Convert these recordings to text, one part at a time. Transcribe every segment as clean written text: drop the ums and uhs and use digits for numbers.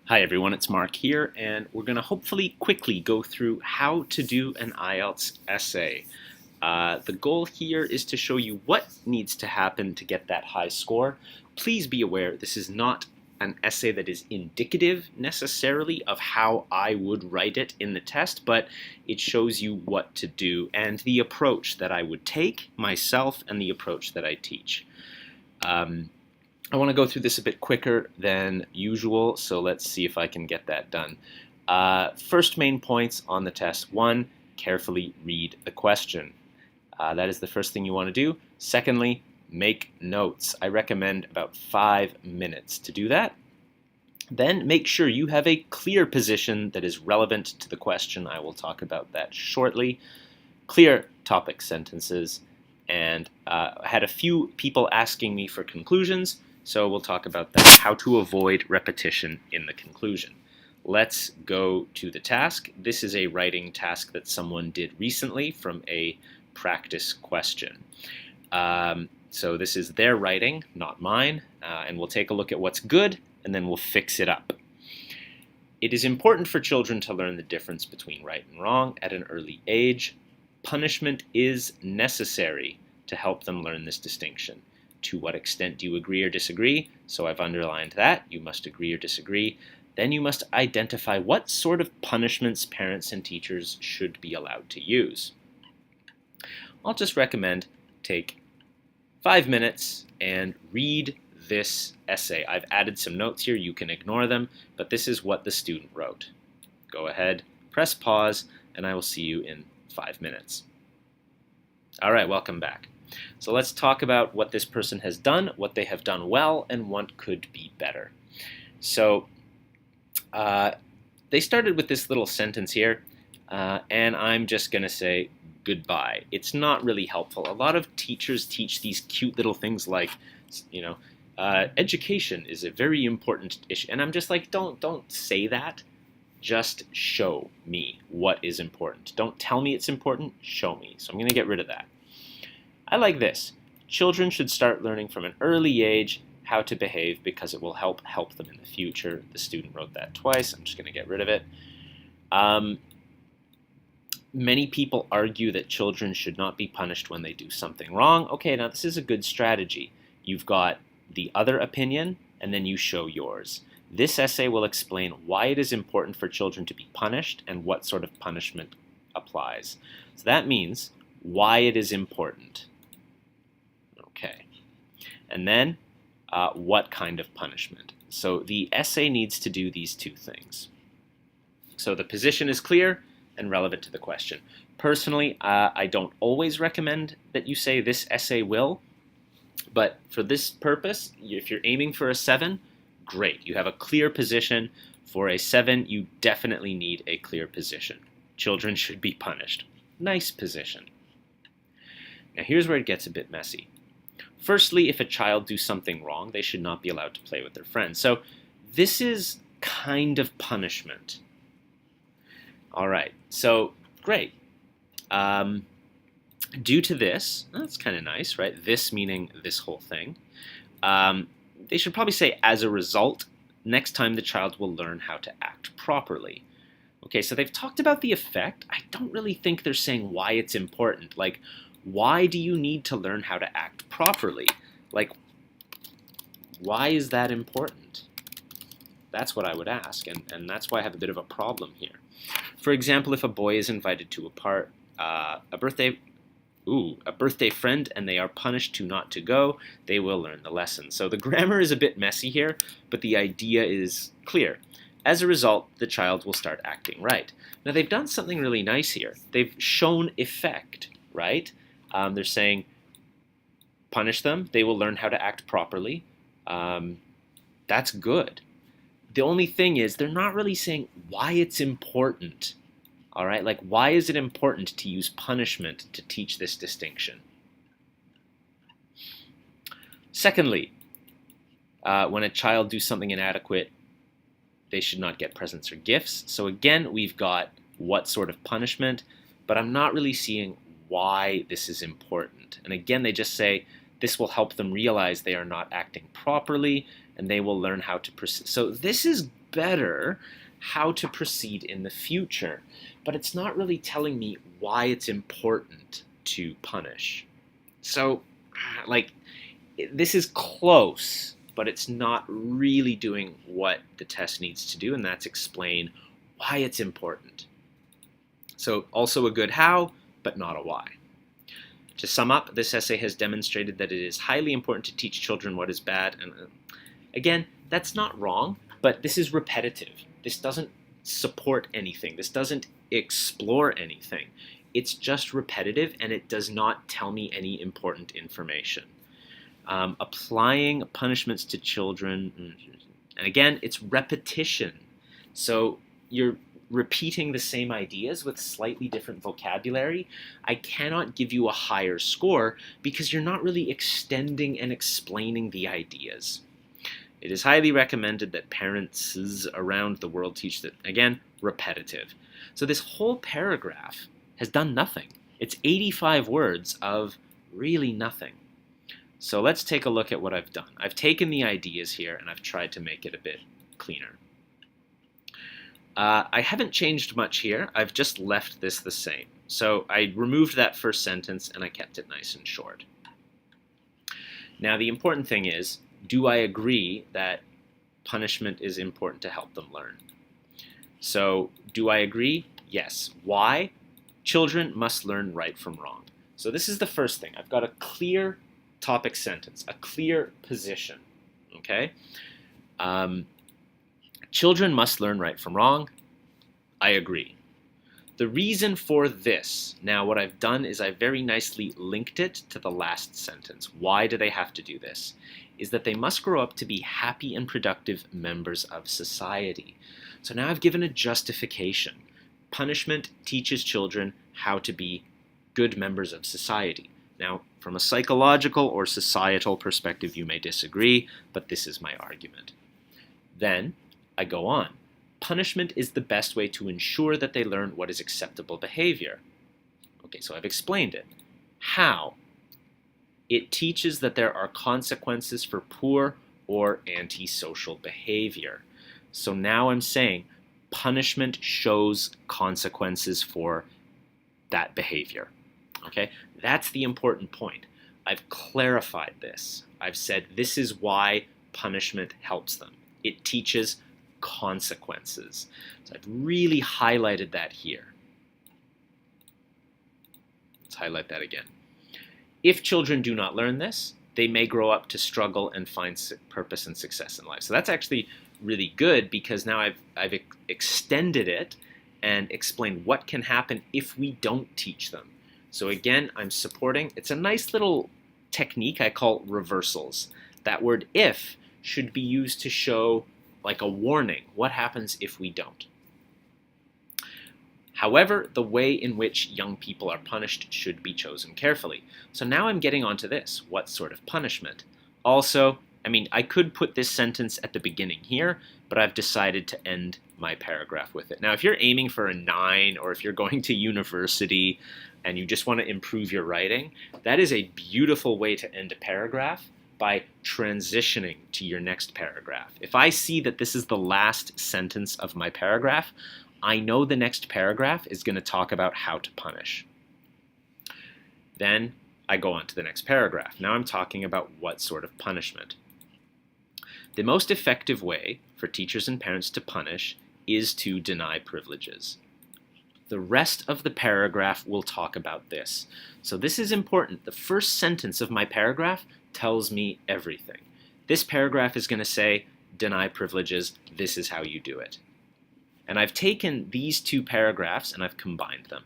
Hi everyone, it's Mark here, and we're going to hopefully quickly go through how to do an IELTS essay. The goal here is to show you what needs to happen to get that high score. Please be aware this is not an essay that is indicative necessarily of how I would write it in the test, but it shows you what to do and the approach that I would take myself and the approach that I teach. I want to go through this a bit quicker than usual, so let's see if I can get that done. First main points on the test. 1, carefully read the question. That is the first thing you want to do. Secondly, make notes. I recommend about 5 minutes to do that. Then make sure you have a clear position that is relevant to the question. I will talk about that shortly. Clear topic sentences. And I had a few people asking me for conclusions, so we'll talk about that, how to avoid repetition in the conclusion. Let's go to the task. This is a writing task that someone did recently from a practice question. So this is their writing, not mine, and we'll take a look at what's good, and then we'll fix it up. It is important for children to learn the difference between right and wrong at an early age. Punishment is necessary to help them learn this distinction. To what extent do you agree or disagree? So I've underlined that. You must agree or disagree. Then you must identify what sort of punishments parents and teachers should be allowed to use. I'll just recommend take 5 minutes and read this essay. I've added some notes here. You can ignore them, but this is what the student wrote. Go ahead, press pause, and I will see you in 5 minutes. All right, welcome back. So let's talk about what this person has done, what they have done well, and what could be better. So they started with this little sentence here, and I'm just going to say goodbye. It's not really helpful. A lot of teachers teach these cute little things like, education is a very important issue. And I'm just like, don't say that. Just show me what is important. Don't tell me it's important, show me. So I'm going to get rid of that. I like this. Children should start learning from an early age how to behave because it will help them in the future. The student wrote that twice. I'm just going to get rid of it. Many people argue that children should not be punished when they do something wrong. Okay, now this is a good strategy. You've got the other opinion, and then you show yours. This essay will explain why it is important for children to be punished and what sort of punishment applies. So that means why it is important. Okay. And then what kind of punishment. So the essay needs to do these two things. So the position is clear and relevant to the question. Personally, I don't always recommend that you say this essay will, but for this purpose, if you're aiming for a 7, great. You have a clear position. For a 7, you definitely need a clear position. Children should be punished. Nice position. Now here's where it gets a bit messy. Firstly, if a child do something wrong, they should not be allowed to play with their friends. So this is kind of punishment. All right, so great. Due to this, that's kind of nice, right? This meaning this whole thing. They should probably say, as a result, next time the child will learn how to act properly. Okay, so they've talked about the effect. I don't really think they're saying why it's important. Like, why do you need to learn how to act properly? Like, why is that important? That's what I would ask, and that's why I have a bit of a problem here. For example, if a boy is invited to a birthday friend and they are punished to not to go, they will learn the lesson. So the grammar is a bit messy here, but the idea is clear. As a result, the child will start acting right. Now they've done something really nice here. They've shown effect, right? They're saying, punish them, they will learn how to act properly. That's good. The only thing is they're not really saying why it's important. All right, like why is it important to use punishment to teach this distinction? Secondly, when a child do something inadequate, they should not get presents or gifts. So again, we've got what sort of punishment, but I'm not really seeing why this is important. And again, they just say this will help them realize they are not acting properly and they will learn how to proceed. So this is better how to proceed in the future. But it's not really telling me why it's important to punish. So, this is close, but it's not really doing what the test needs to do, and that's explain why it's important. So also a good how, but not a why. To sum up, this essay has demonstrated that it is highly important to teach children what is bad. And again, that's not wrong, but this is repetitive. This doesn't support anything. This doesn't explore anything. It's just repetitive, and it does not tell me any important information. Applying punishments to children, and again, it's repetition. So you're repeating the same ideas with slightly different vocabulary. I cannot give you a higher score because you're not really extending and explaining the ideas. It is highly recommended that parents around the world teach that, again, repetitive. So this whole paragraph has done nothing. It's 85 words of really nothing. So let's take a look at what I've done. I've taken the ideas here and I've tried to make it a bit cleaner. I haven't changed much here. I've just left this the same. So I removed that first sentence and I kept it nice and short. Now the important thing is, do I agree that punishment is important to help them learn? So do I agree? Yes. Why? Children must learn right from wrong. So this is the first thing. I've got a clear topic sentence, a clear position. Okay? Children must learn right from wrong. I agree. The reason for this, now what I've done is I very nicely linked it to the last sentence. Why do they have to do this? Is that they must grow up to be happy and productive members of society. So now I've given a justification. Punishment teaches children how to be good members of society. Now, from a psychological or societal perspective, you may disagree, but this is my argument. Then I go on. Punishment is the best way to ensure that they learn what is acceptable behavior. Okay, so I've explained it. How? It teaches that there are consequences for poor or antisocial behavior. So now I'm saying punishment shows consequences for that behavior. Okay, that's the important point. I've clarified this. I've said this is why punishment helps them. It teaches consequences. So I've really highlighted that here. Let's highlight that again. If children do not learn this, they may grow up to struggle and find purpose and success in life. So that's actually really good because now I've extended it and explained what can happen if we don't teach them. So again, I'm supporting. It's a nice little technique I call reversals. That word if should be used to show like a warning. What happens if we don't? However, the way in which young people are punished should be chosen carefully. So now I'm getting onto this. What sort of punishment? Also, I could put this sentence at the beginning here, but I've decided to end my paragraph with it. Now, if you're aiming for a 9 or if you're going to university and you just want to improve your writing, that is a beautiful way to end a paragraph by transitioning to your next paragraph. If I see that this is the last sentence of my paragraph, I know the next paragraph is going to talk about how to punish. Then I go on to the next paragraph. Now I'm talking about what sort of punishment. The most effective way for teachers and parents to punish is to deny privileges. The rest of the paragraph will talk about this. So this is important. The first sentence of my paragraph tells me everything. This paragraph is going to say, deny privileges, this is how you do it. And I've taken these two paragraphs and I've combined them.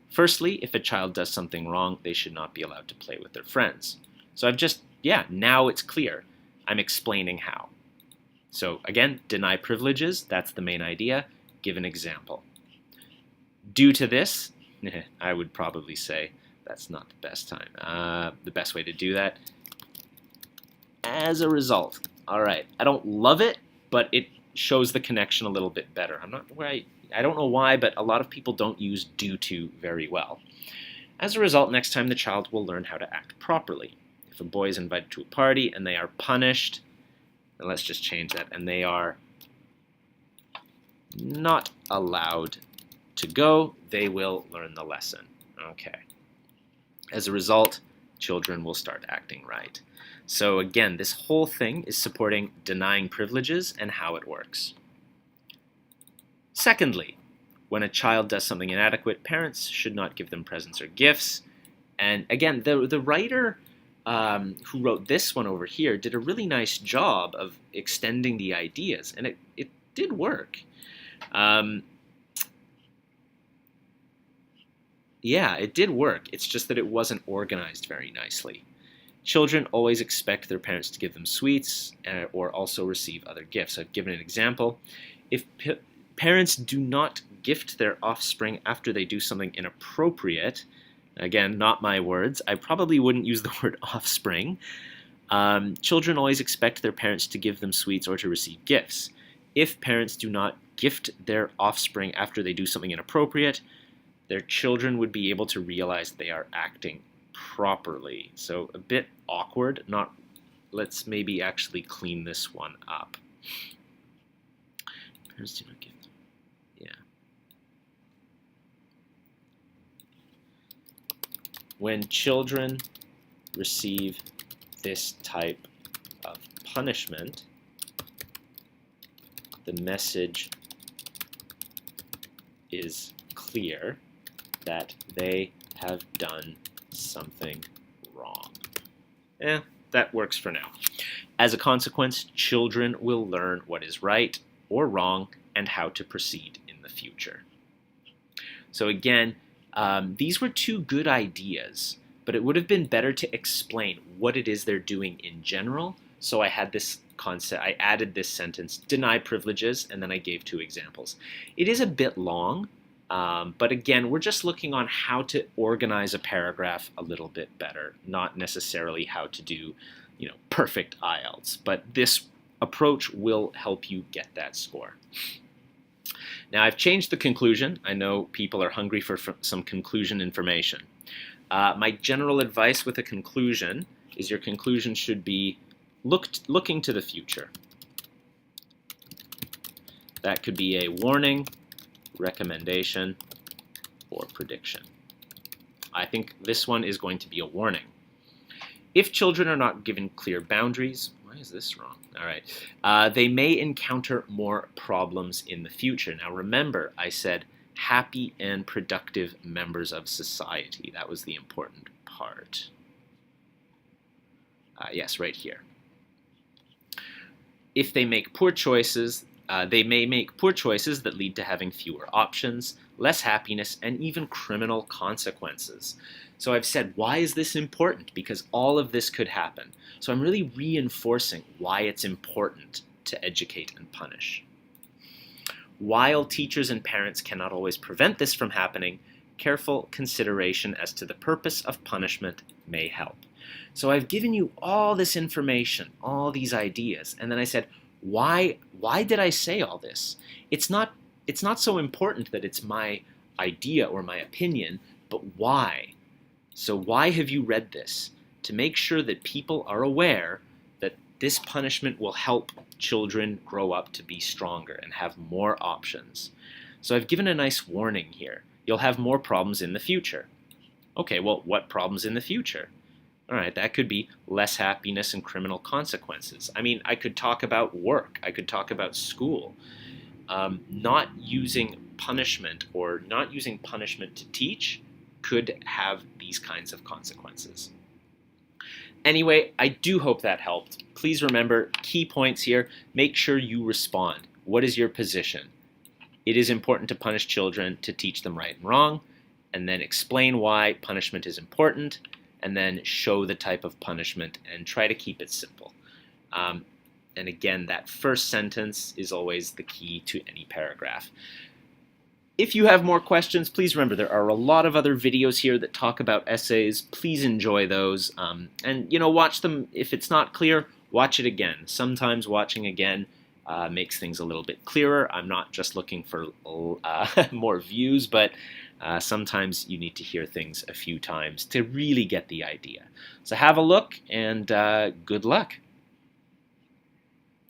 Firstly, if a child does something wrong, they should not be allowed to play with their friends. So I've just, now it's clear. I'm explaining how. So again, deny privileges, that's the main idea. Give an example. Due to this, I would probably say that's not the best time. The best way to do that. As a result. All right, I don't love it, but it shows the connection a little bit better. I don't know why, but a lot of people don't use due to very well. As a result, next time the child will learn how to act properly. If a boy is invited to a party and they are punished, and let's just change that, and they are not allowed to go, they will learn the lesson. Okay. As a result, children will start acting right. So again, this whole thing is supporting denying privileges and how it works. Secondly, when a child does something inadequate, parents should not give them presents or gifts. And again, the writer who wrote this one over here did a really nice job of extending the ideas, and it did work. Yeah, it did work. It's just that it wasn't organized very nicely. Children always expect their parents to give them sweets or also receive other gifts. I've given an example. If parents do not gift their offspring after they do something inappropriate, again, not my words, I probably wouldn't use the word offspring. Children always expect their parents to give them sweets or to receive gifts. If parents do not gift their offspring after they do something inappropriate, their children would be able to realize they are acting properly. So a bit awkward. Let's maybe actually clean this one up. Parents do not give them. Yeah. When children receive this type of punishment, the message is clear that they have done something wrong. That works for now. As a consequence, children will learn what is right or wrong and how to proceed in the future. So again, these were two good ideas, but it would have been better to explain what it is they're doing in general. So I had this concept, I added this sentence, deny privileges, and then I gave two examples. It is a bit long, but again, we're just looking on how to organize a paragraph a little bit better, not necessarily how to do, perfect IELTS. But this approach will help you get that score. Now, I've changed the conclusion. I know people are hungry for some conclusion information. My general advice with a conclusion is your conclusion should be looking to the future. That could be a warning, recommendation, or prediction. I think this one is going to be a warning. If children are not given clear boundaries, why is this wrong? All right. They may encounter more problems in the future. Now remember, I said happy and productive members of society. That was the important part. Yes, right here. If they make poor choices, they may make poor choices that lead to having fewer options, less happiness, and even criminal consequences. So I've said, why is this important? Because all of this could happen. So I'm really reinforcing why it's important to educate and punish. While teachers and parents cannot always prevent this from happening, careful consideration as to the purpose of punishment may help. So I've given you all this information, all these ideas, and then I said, why did I say all this? It's not so important that it's my idea or my opinion, but why? So why have you read this? To make sure that people are aware that this punishment will help children grow up to be stronger and have more options. So I've given a nice warning here. You'll have more problems in the future. Okay, well, what problems in the future? All right, that could be less happiness and criminal consequences. I mean, I could talk about work. I could talk about school. Not using punishment or not using punishment to teach could have these kinds of consequences. Anyway, I do hope that helped. Please remember, key points here. Make sure you respond. What is your position? It is important to punish children to teach them right and wrong, and then explain why punishment is important, and then show the type of punishment and try to keep it simple. And again, that first sentence is always the key to any paragraph. If you have more questions, please remember there are a lot of other videos here that talk about essays. Please enjoy those. And watch them. If it's not clear, watch it again. Sometimes watching again makes things a little bit clearer. I'm not just looking for more views, but sometimes you need to hear things a few times to really get the idea. So have a look and good luck.